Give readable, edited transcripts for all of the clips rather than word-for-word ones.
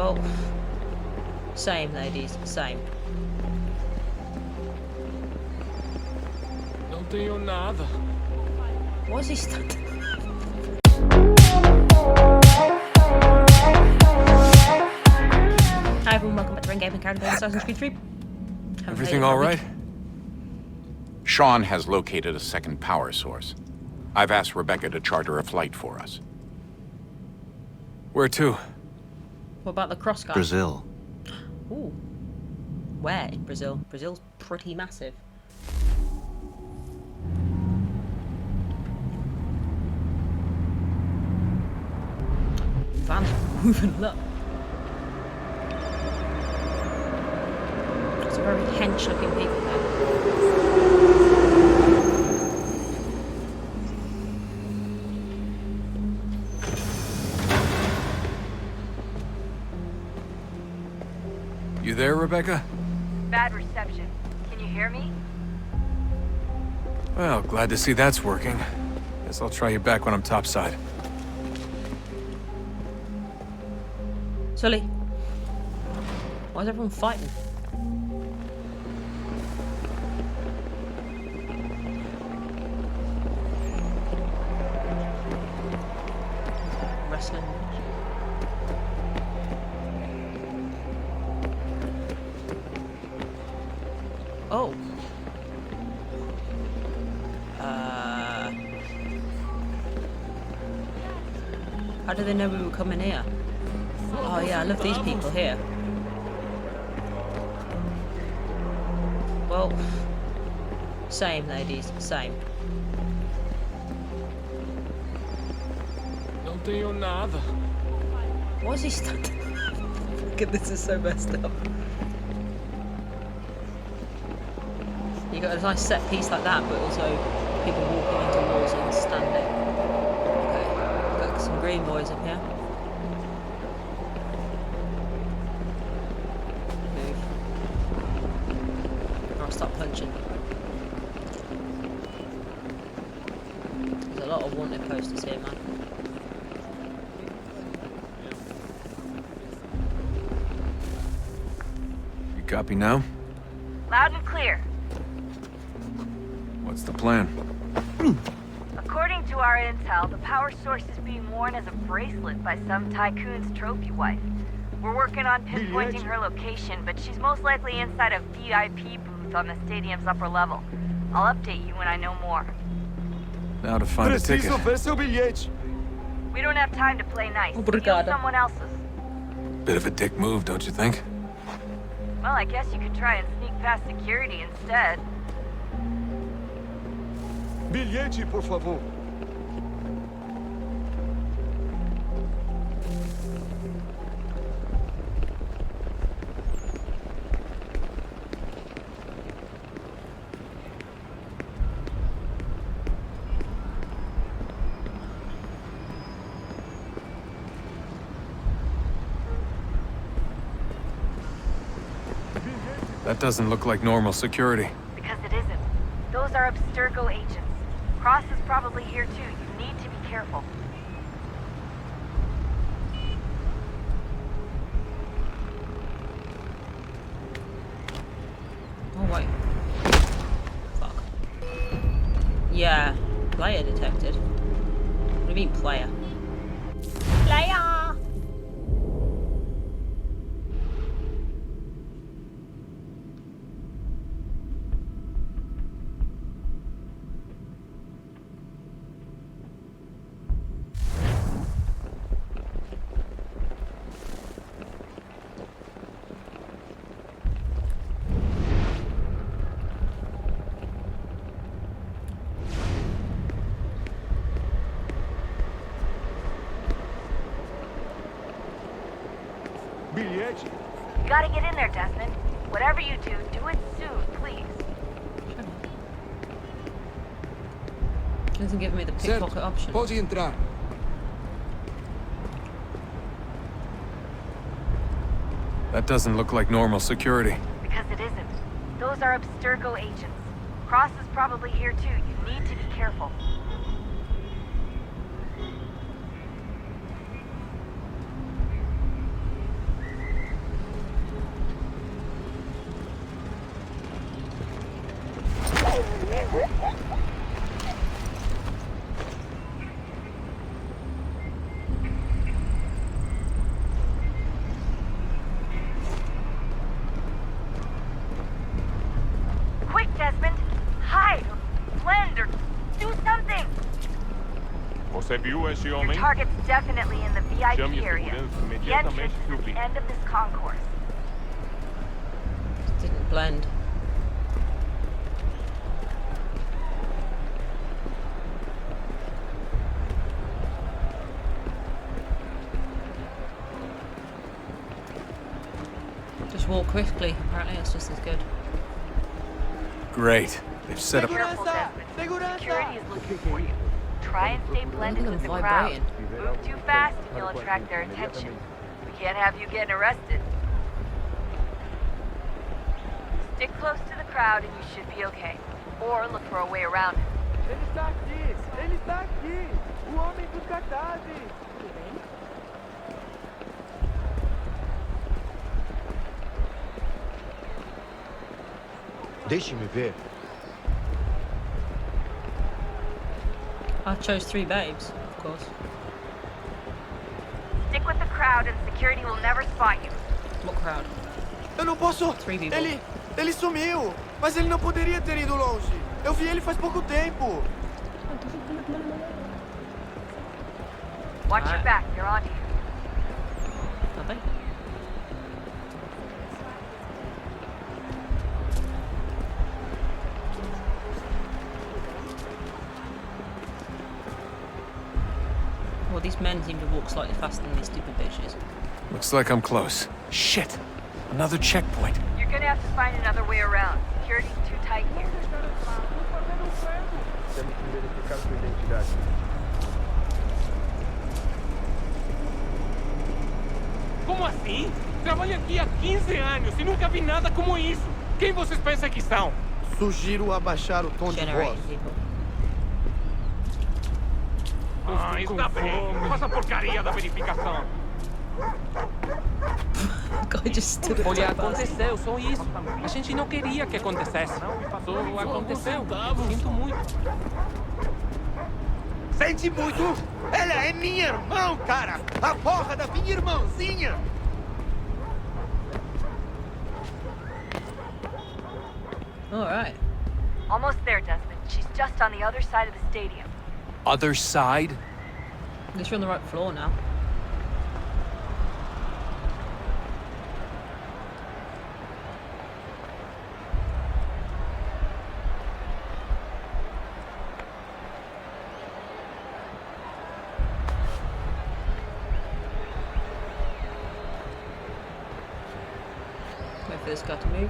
Well, same, ladies, same. Não tenho nada. What's he standing? Hi everyone, welcome back to Rain Gaming, currently playing Assassin's Creed 3. Everything all right? Sean has located a second power source. I've asked Rebecca to charter a flight for us. Where to? What about the cross guy? Brazil. Ooh. Where in Brazil? Brazil's pretty massive. Van's moving up. It's a very hench looking people there. You there, Rebecca? Bad reception. Can you hear me? Well, glad to see that's working. Guess I'll try you back when I'm topside. Sully. Why is everyone fighting? Wrestling. Oh. How do they know we were coming here? Oh yeah, I love these people here. Well, same, ladies, same. Não tenho nada. Why is he standing? Look at this, is so messed up. You got a nice set piece like that, but also people walking into walls and standing. Okay, got some green boys up here. Move. I'll start punching. There's a lot of wanted posters here, man. You copy now? Loud and clear. What's the plan? According to our intel, the power source is being worn as a bracelet by some tycoon's trophy wife. We're working on pinpointing her location, but she's most likely inside a VIP booth on the stadium's upper level. I'll update you when I know more. Now to find a ticket. We don't have time to play nice. Steal Obrigada. someone else's. Bit of a dick move, don't you think? Well, I guess you could try and sneak past security instead. Bilhete, por favor. That doesn't look like normal security. Because it isn't. Those are Abstergo agents. Cross is probably here too. You need to be careful. Oh wait. Fuck. Yeah. Player detected. What do you mean player? Player! Bilhete. You gotta get in there, Desmond. Whatever you do, do it soon, please. Doesn't give me the pickpocket option. Pode entrar. That doesn't look like normal security. Because it isn't. Those are Abstergo agents. Cross is probably here too. You need to be careful. Você viu este Your homem? target's definitely in the Chame VIP a area. segurança The entrance imediatamente que is o at vi. the end of this concourse. Didn't blend. Just walk quickly. Apparently, it's just as good. Great. They've set up. Careful, Desmond. Security is looking for you. Try and stay blended Look at with the them crowd. vibrating. Move too fast and you'll attract their attention. We can't have you getting arrested. Stick close to the crowd and you should be okay. Or look for a way around it. Ele está aqui! Ele está aqui! O homem dos cartazes! Deixe-me ver. I chose 3 babes, of course. Stick with the crowd and security will never spot you. What crowd? Eu não posso! 3 people. Ele sumiu! Mas ele não poderia ter ido longe! Eu vi ele faz pouco tempo! Watch your back, they're on you. Are they? Well, these men seem to walk slightly faster than these stupid bitches. Looks like I'm close. Shit! Another checkpoint. You're gonna have to find another way around. Security's too tight here. Temos que verificar sua identidade. Como assim? Trabalho aqui há 15 anos e nunca vi nada como isso. Quem vocês pensam que são? Sugiro abaixar o tom de voz. Generating people. Ah, está bem. Faça a porcaria da verificação. Guy just stood up. Olha, aconteceu, só isso. A gente não queria que acontecesse. Só aconteceu. Sinto muito. Sente muito! Ela é minha irmã, cara! A porra da minha irmãzinha! Alright. Almost there, Desmond. She's just on the other side of the stadium. Other side? At least you're on the right floor now. Wait for this guy to move.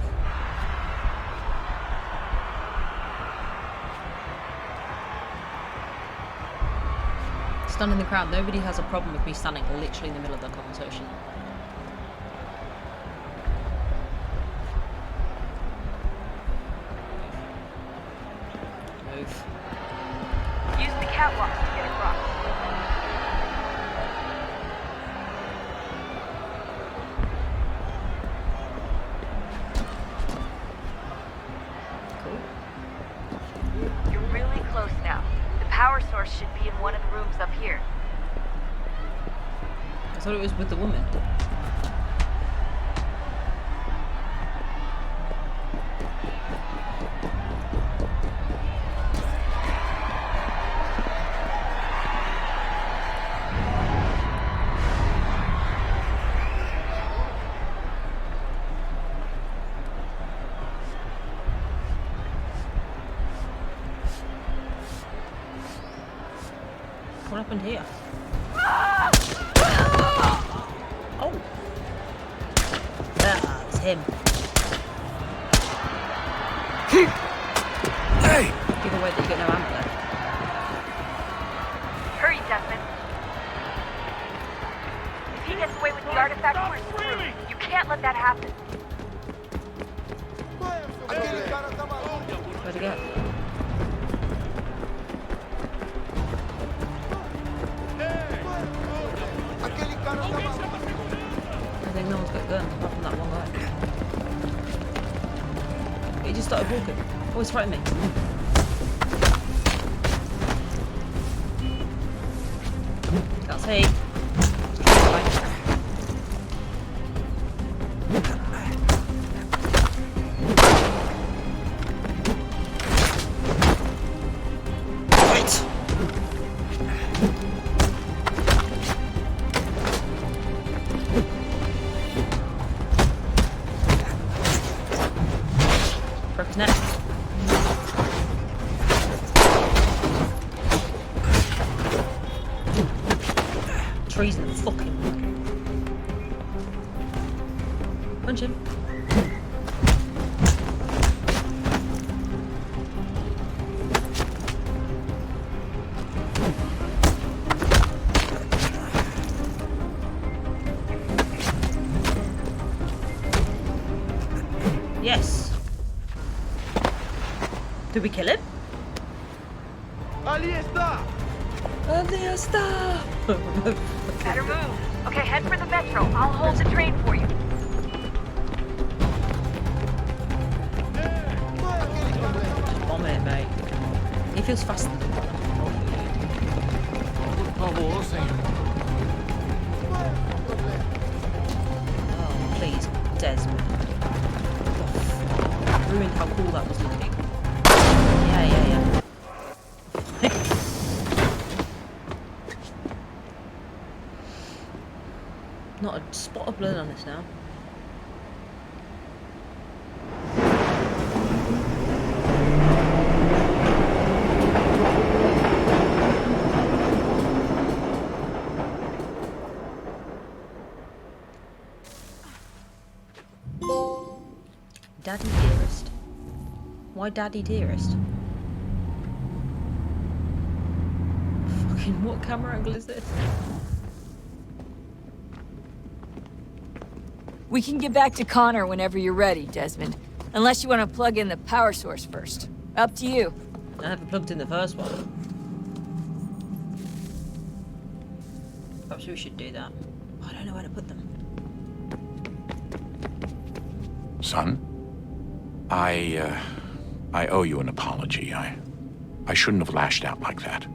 Stand in the crowd. Nobody has a problem with me standing literally in the middle of the conversation. Move. Use the catwalks to get across. Cool. You're really close now. The power source should be in one of the rooms up here. I thought it was with the woman. What happened here? Oh! That's him. Hey! Give away that you get no ammo left. Hurry, Desmond. If he gets away with the artifact, we're screwed. You can't let that happen. Aquele cara tá maluco! Where'd it go? Aquele cara tá maluco! I think no one's got a gun apart from that one guy. He just started walking. Oh, he's fighting me. Can't see. Wait! Punch him. Yes. Did we kill him? Ali está! There está. Better move. Okay, head for the metro. I'll hold the train for you. Bomb it, mate. He feels faster than me. Por favor, senor. Oh, please, Desmond. Ruined how cool that was looking. Yeah. Not a spot of blood on this now. Daddy dearest. Why Daddy dearest? Fucking what camera angle is this? We can get back to Connor whenever you're ready, Desmond. Unless you want to plug in the power source first. Up to you. I haven't plugged in the first one. Perhaps we should do that. I don't know where to put them. Son, I owe you an apology. I shouldn't have lashed out like that.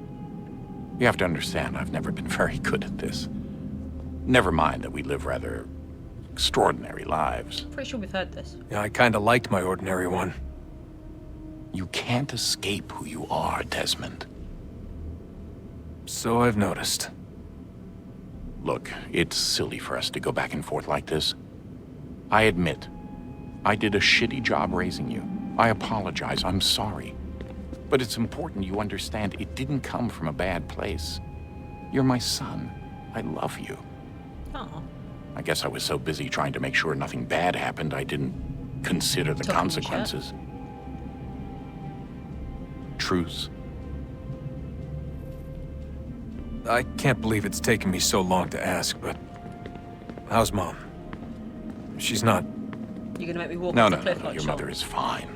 You have to understand, I've never been very good at this. Never mind that we live rather extraordinary lives. Pretty sure we've heard this. Yeah, I kinda liked my ordinary one. You can't escape who you are, Desmond. So I've noticed. Look, it's silly for us to go back and forth like this. I admit, I did a shitty job raising you. I apologize, I'm sorry. But it's important you understand it didn't come from a bad place. You're my son. I love you. Oh. I guess I was so busy trying to make sure nothing bad happened, I didn't consider the consequences. Truce. I can't believe it's taken me so long to ask, but how's Mom? She's not... You're gonna make me walk No, off no, the no, cliff no, like your Sean? mother is fine.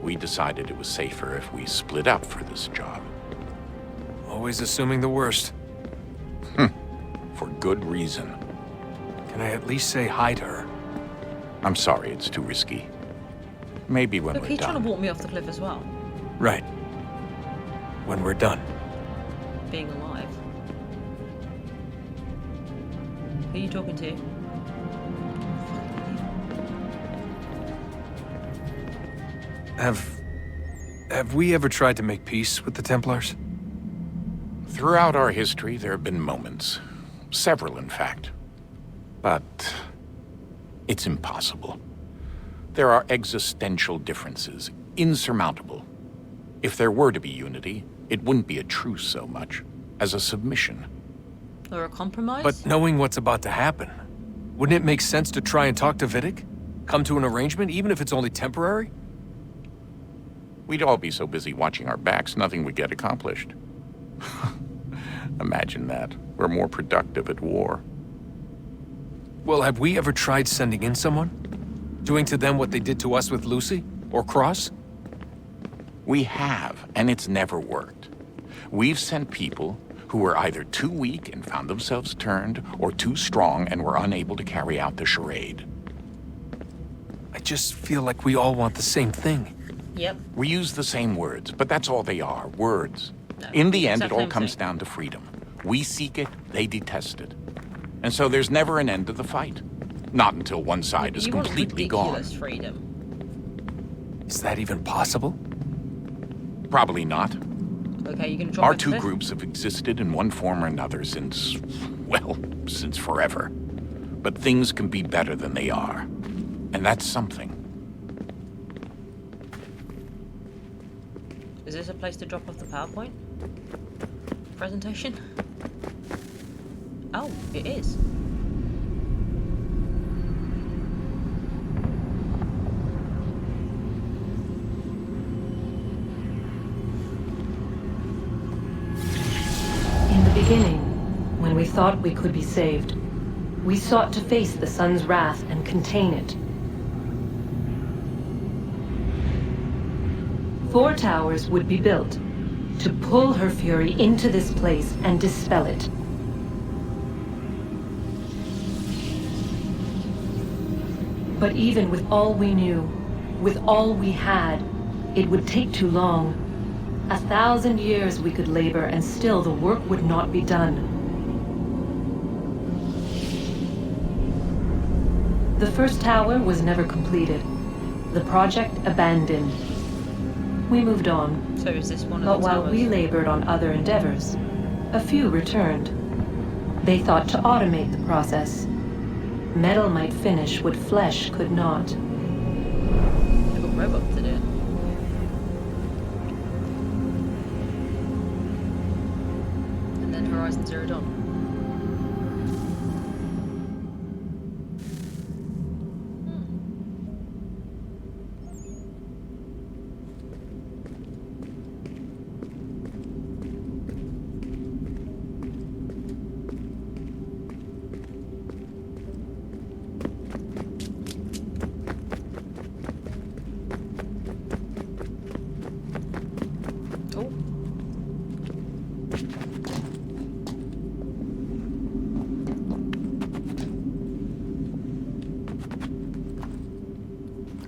We decided it was safer if we split up for this job. Always assuming the worst. For good reason. Can I at least say hi to her? I'm sorry, it's too risky. Maybe when Look, we're he's trying to done. walk me off the cliff as well. Right. When we're done. Being alive. Who are you talking to? Have we ever tried to make peace with the Templars? Throughout our history, there have been moments. Several, in fact. But it's impossible. There are existential differences, insurmountable. If there were to be unity, it wouldn't be a truce so much as a submission. Or a compromise? But knowing what's about to happen, wouldn't it make sense to try and talk to Vidic? Come to an arrangement, even if it's only temporary? We'd all be so busy watching our backs, nothing would get accomplished. Imagine that. We're more productive at war. Well, have we ever tried sending in someone? Doing to them what they did to us with Lucy? Or Cross? We have, and it's never worked. We've sent people who were either too weak and found themselves turned, or too strong and were unable to carry out the charade. I just feel like we all want the same thing. Yep. We use the same words, but that's all they are, words. No, In the end, it exact all same comes thing. down to freedom. We seek it, they detest it. And so there's never an end to the fight. Not until one side is You want completely gone. ridiculous freedom. Is that even possible? Probably not. Okay, you're gonna drop Our off the two cliff? groups have existed in one form or another since, well, since forever. But things can be better than they are. And that's something. Is this a place to drop off the PowerPoint presentation? Oh, it is. thought we could be saved. We sought to face the sun's wrath and contain it. 4 towers would be built to pull her fury into this place and dispel it. But even with all we knew, with all we had, it would take too long. 1,000 years we could labor and still the work would not be done. The first tower was never completed. The project abandoned. We moved on. So is this one of But the while towers? we labored on other endeavors, a few returned. They thought to automate the process. Metal might finish what flesh could not. They've got robots to do it. And then Horizon Zero Dawn.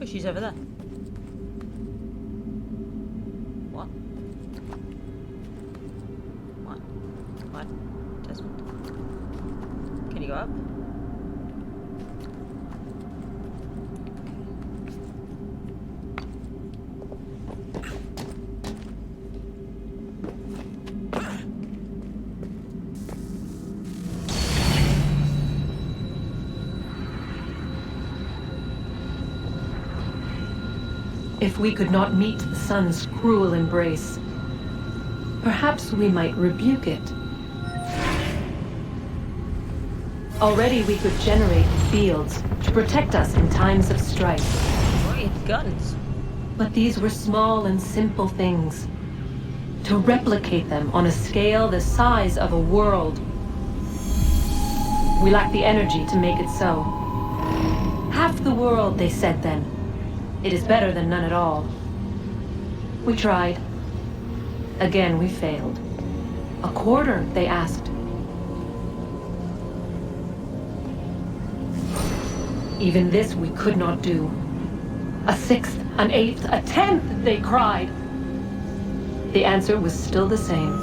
She's over there. What? What? What? Desmond? Can you go up? If we could not meet the sun's cruel embrace, perhaps we might rebuke it. Already we could generate fields to protect us in times of strife. Right, guns. But these were small and simple things. To replicate them on a scale the size of a world. We lack the energy to make it so. Half the world, they said then. It is better than none at all. We tried. Again, we failed. A quarter, they asked. Even this we could not do. A sixth, an eighth, a tenth, they cried. The answer was still the same.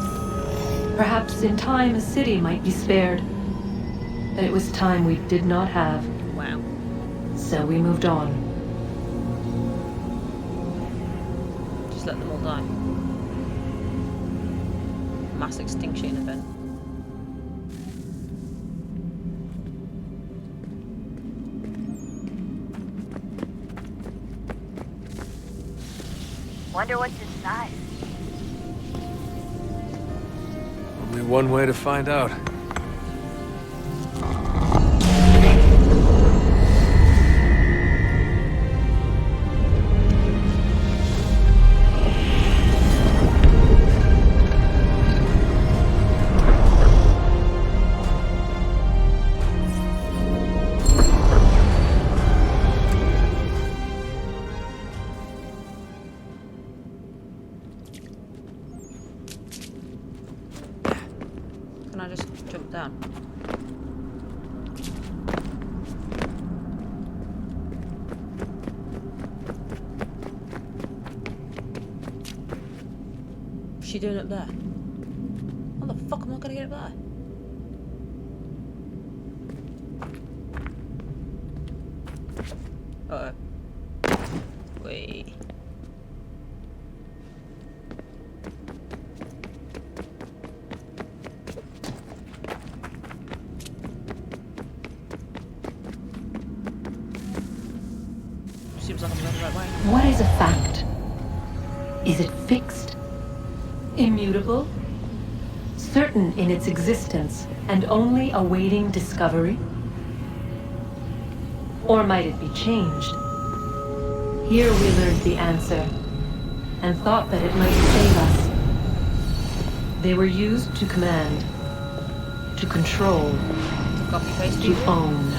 Perhaps in time a city might be spared. But it was time we did not have. Wow. So we moved on. Just let them all die. Mass extinction event. Wonder what's inside. Only one way to find out. Can I just jump down? What's she doing up there? How the fuck am I gonna get up there? Uh-oh. Wait. Seems like I'm going the right way. What is a fact? Is it fixed? Immutable? Certain in its existence and only awaiting discovery? Or might it be changed? Here we learned the answer and thought that it might save us. They were used to command, to control, To copy paste to people? own.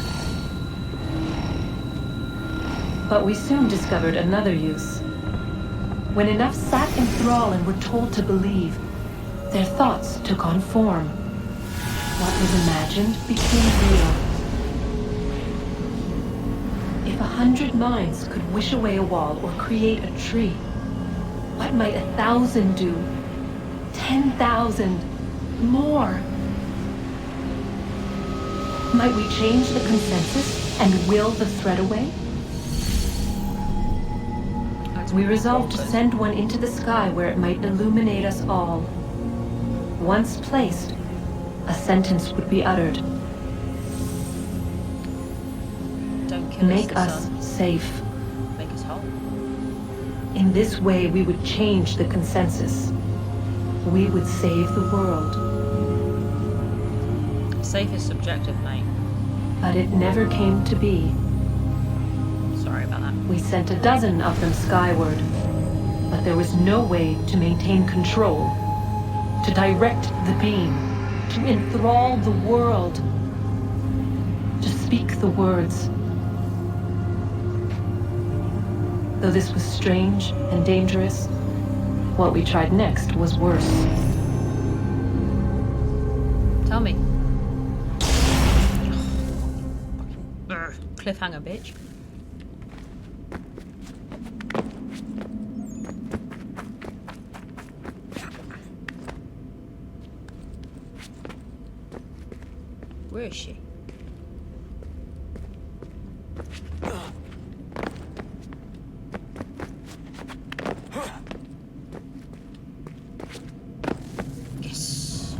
But we soon discovered another use. When enough sat in thrall and were told to believe, their thoughts took on form. What was imagined became real. If 100 minds could wish away a wall or create a tree, what might 1,000 do? 10,000? More? Might we change the consensus and will the threat away? We resolved to send one into the sky where it might illuminate us all. Once placed, a sentence would be uttered. Don't kill Make us, us son. safe. Make us whole. In this way, we would change the consensus. We would save the world. Safe is subjective, mate. But it never came to be. Sorry about that. We sent a dozen of them skyward, but there was no way to maintain control, to direct the beam, to enthrall the world, to speak the words. Though this was strange and dangerous, what we tried next was worse. Tell me. Ugh. Cliffhanger, bitch. Where is she? Yes.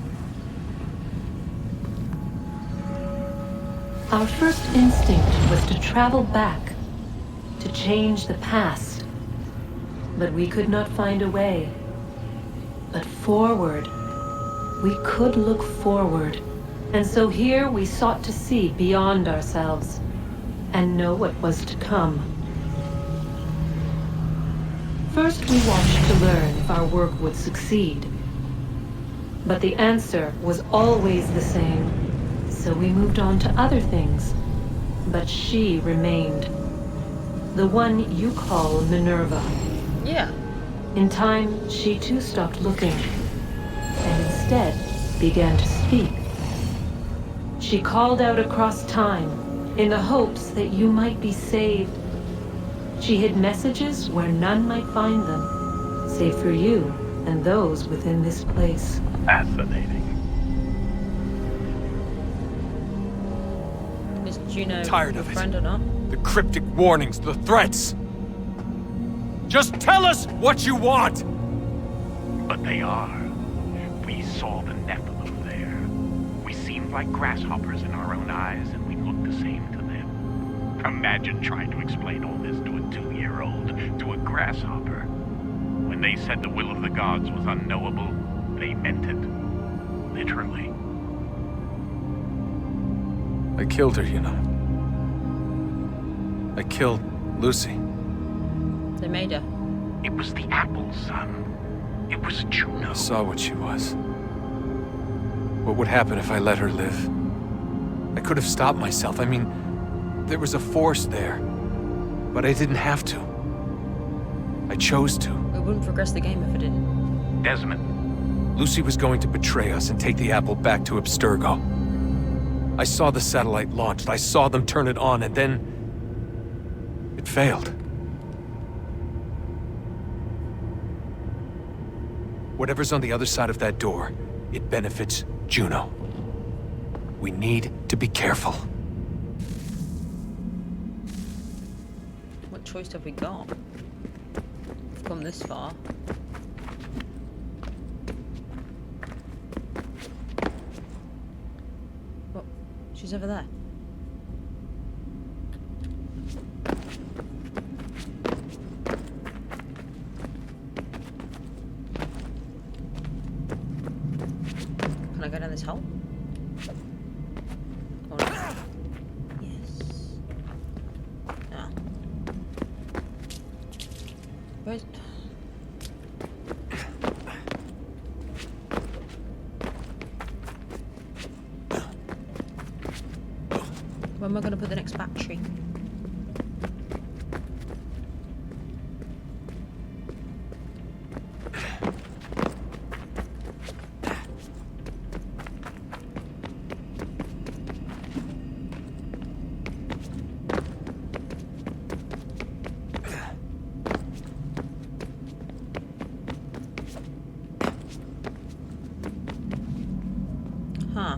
Our first instinct was to travel back, to change the past. But we could not find a way. But forward, we could look forward. And so here we sought to see beyond ourselves and know what was to come. First, we watched to learn if our work would succeed. But the answer was always the same, so we moved on to other things. But she remained. The one you call Minerva. Yeah. In time, she too stopped looking, and instead began to speak. She called out across time, in the hopes that you might be saved. She hid messages where none might find them, save for you and those within this place. Fascinating. Is Juno Tired your of it. friend or not? The cryptic warnings, the threats. Just tell us what you want! But they are. We saw the Nephilim there. We seemed like grasshoppers in our own eyes, and we looked the same to them. Imagine trying to explain all this to a 2-year-old, to a grasshopper. When they said the will of the gods was unknowable, they meant it. Literally. I killed her, you know. I killed Lucy. They made her. It was the apple, son. It was Juno. I saw what she was. What would happen if I let her live? I could have stopped myself. I mean, there was a force there. But I didn't have to. I chose to. We wouldn't progress the game if it didn't. Desmond. Lucy was going to betray us and take the apple back to Abstergo. I saw the satellite launched. I saw them turn it on, and then it failed. Whatever's on the other side of that door, it benefits Juno. We need to be careful. What choice have we got? We've come this far. What? She's over there. Can I go down this hole? Or not? Yes. Ah. Where's... am I going to put the next battery? Huh.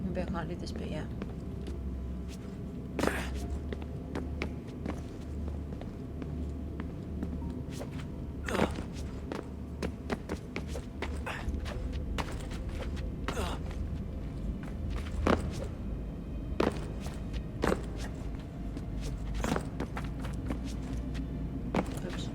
Maybe I can't do this bit yet. Oops.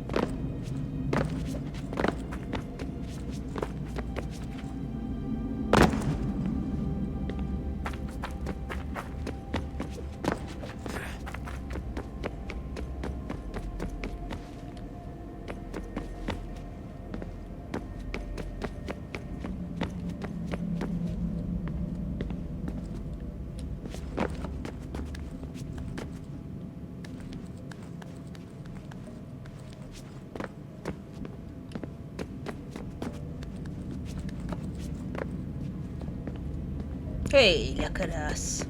Hey, look at us.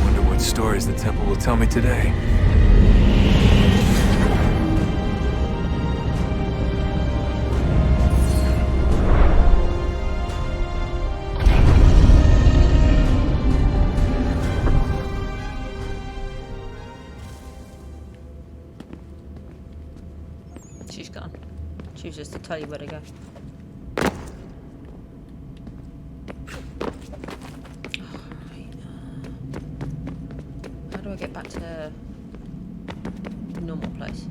Wonder what stories the temple will tell me today. She's gone. She was just to tell you where to go. How do I get back to the normal place?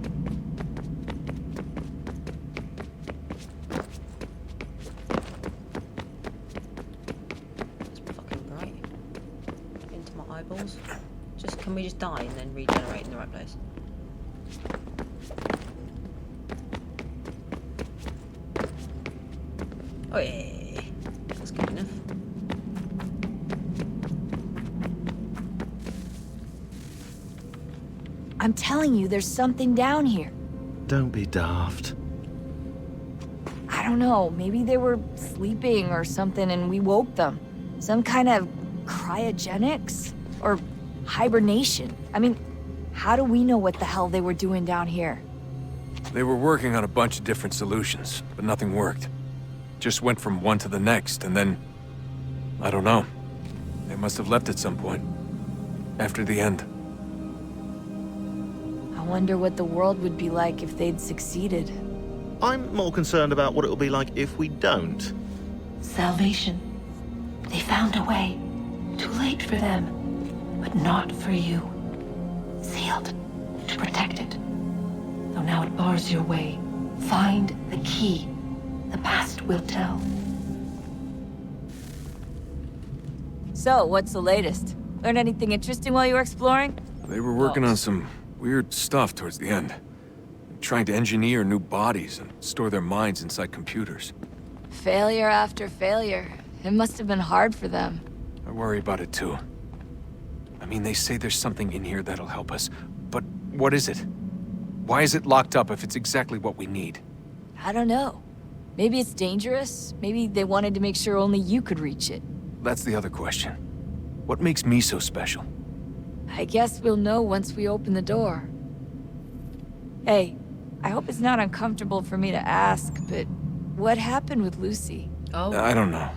It's fucking bright. Into my eyeballs. Can we just die and then regenerate in the right place? Oh yeah, that's good enough. I'm telling you, there's something down here. Don't be daft. I don't know, maybe they were sleeping or something and we woke them. Some kind of cryogenics? Or hibernation? I mean, how do we know what the hell they were doing down here? They were working on a bunch of different solutions, but nothing worked. Just went from one to the next, and then... I don't know. They must have left at some point. After the end. I wonder what the world would be like if they'd succeeded. I'm more concerned about what it'll be like if we don't. Salvation. They found a way. Too late for them, but not for you. Sealed to protect it. Though now it bars your way. Find the key. The past will tell. So, what's the latest? Learn anything interesting while you were exploring? They were working on some weird stuff towards the end. Trying to engineer new bodies and store their minds inside computers. Failure after failure. It must have been hard for them. I worry about it too. I mean, they say there's something in here that'll help us, but what is it? Why is it locked up if it's exactly what we need? I don't know. Maybe it's dangerous. Maybe they wanted to make sure only you could reach it. That's the other question. What makes me so special? I guess we'll know once we open the door. Hey, I hope it's not uncomfortable for me to ask, but what happened with Lucy? Oh. I don't know.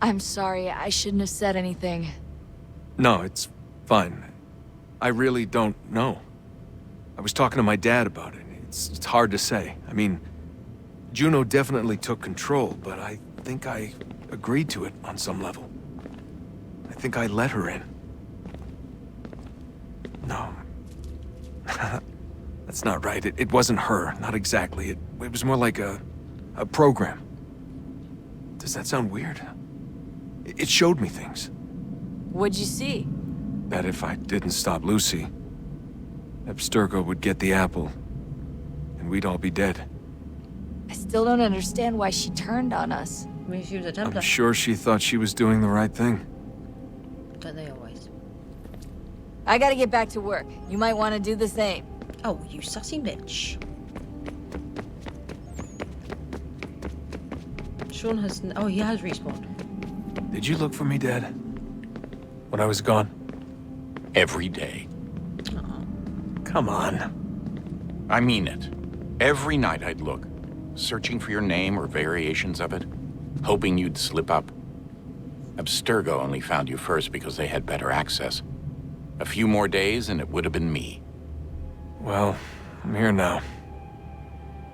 I'm sorry, I shouldn't have said anything. No, it's fine. I really don't know. I was talking to my dad about it. It's hard to say. I mean, Juno definitely took control, but I think I agreed to it on some level. I think I let her in. No. That's That's not right. It wasn't her. Not exactly. It was more like a program. Does that sound weird? It showed me things. What'd you see? That if I didn't stop Lucy, Abstergo would get the apple, and we'd all be dead. I still don't understand why she turned on us. I mean, she was a Templar. I'm sure she thought she was doing the right thing. Don't they always? I gotta get back to work. You might want to do the same. Oh, you sussy bitch. Sean has... Oh, he has respawned. Did you look for me, Dad? When I was gone? Every day. Come on. I mean it. Every night I'd look, searching for your name or variations of it, hoping you'd slip up. Abstergo only found you first because they had better access. A few more days and it would have been me. Well, I'm here now.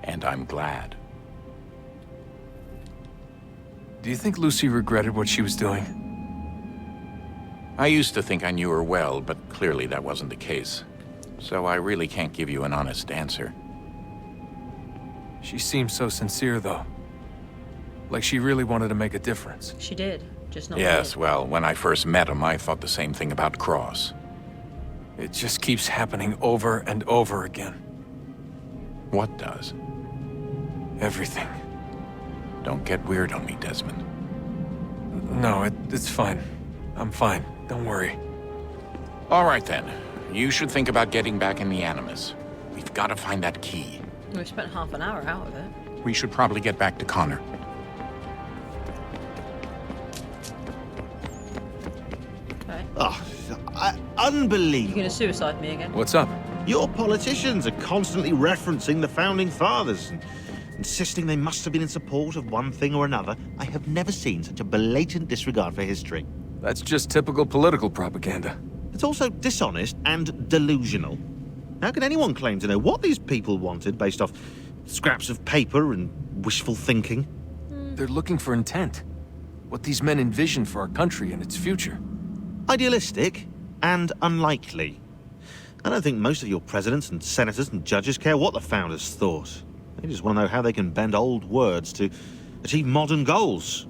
And I'm glad. Do you think Lucy regretted what she was doing? I used to think I knew her well, but clearly that wasn't the case. So I really can't give you an honest answer. She seemed so sincere, though. Like she really wanted to make a difference. She did, just not Yes, me. well, when I first met him, I thought the same thing about Cross. It just keeps happening over and over again. What does? Everything. Don't get weird on me, Desmond. No, it's fine. I'm fine. Don't worry. All right, then. You should think about getting back in the Animus. We've got to find that key. We spent half an hour out of it. We should probably get back to Connor. Okay. Oh, unbelievable. You're gonna suicide me again? What's up? Your politicians are constantly referencing the Founding Fathers and insisting they must have been in support of one thing or another. I have never seen such a blatant disregard for history. That's just typical political propaganda. It's also dishonest and delusional. How can anyone claim to know what these people wanted based off scraps of paper and wishful thinking? They're looking for intent. What these men envision for our country and its future. Idealistic and unlikely. I don't think most of your presidents and senators and judges care what the founders thought. They just want to know how they can bend old words to achieve modern goals.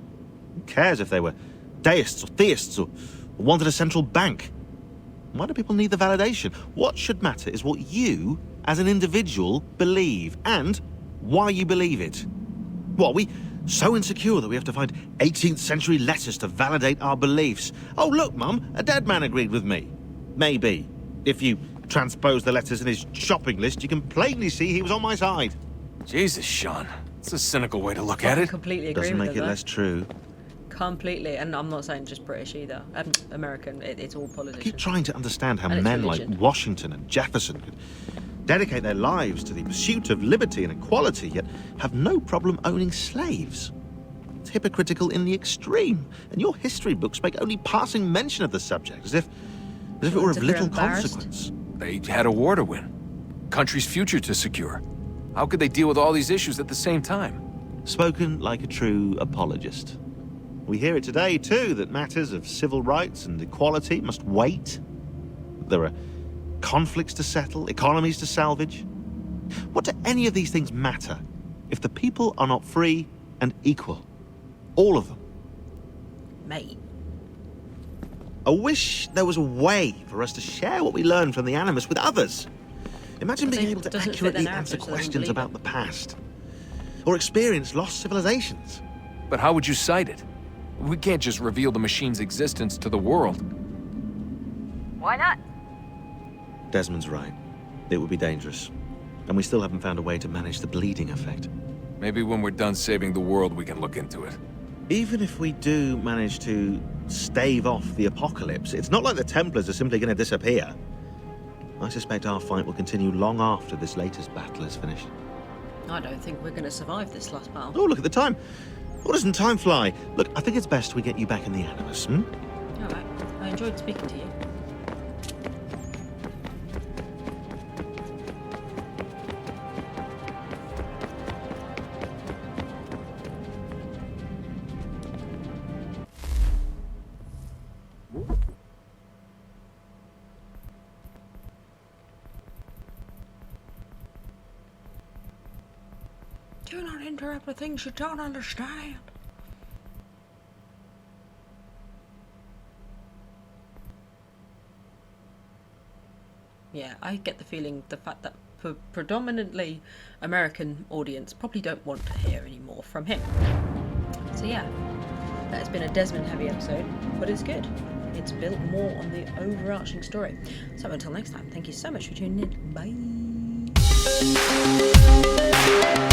Who cares if they were deists or theists or wanted a central bank? Why do people need the validation? What should matter is what you, as an individual, believe, and why you believe it. What, are we so insecure that we have to find 18th century letters to validate our beliefs? Oh, look, Mum, a dead man agreed with me. Maybe. If you transpose the letters in his shopping list, you can plainly see he was on my side. Jesus, Sean. It's a cynical way to look at I it. completely agree Doesn't with make her, it though. less true. Completely, and I'm not saying just British either. American, it's all I politicians. keep trying to understand how And it's men religion. like Washington and Jefferson could dedicate their lives to the pursuit of liberty and equality, yet have no problem owning slaves. It's hypocritical in the extreme, and your history books make only passing mention of the subject, as if it were of They're little embarrassed. consequence. They had a war to win. Country's future to secure. How could they deal with all these issues at the same time? Spoken like a true apologist. We hear it today, too, that matters of civil rights and equality must wait. There are conflicts to settle, economies to salvage. What do any of these things matter if the people are not free and equal? All of them. Mate. I wish there was a way for us to share what we learn from the Animus with others. Imagine being able to doesn't fit accurately their answer narrative, so they won't questions believe about the past. Or experience lost civilizations. But how would you cite it? We can't just reveal the machine's existence to the world. Why not? Desmond's right. It would be dangerous. And we still haven't found a way to manage the bleeding effect. Maybe when we're done saving the world, we can look into it. Even if we do manage to stave off the apocalypse, it's not like the Templars are simply going to disappear. I suspect our fight will continue long after this latest battle is finished. I don't think we're going to survive this last battle. Oh, look at the time. Oh, doesn't time fly? Look, I think it's best we get you back in the Animus, All right. I enjoyed speaking to you. Do not interrupt with things you don't understand. Yeah, I get the feeling the fact that predominantly American audience probably don't want to hear any more from him. So yeah, that has been a Desmond heavy episode, but it's good. It's built more on the overarching story. So until next time, thank you so much for tuning in. Bye.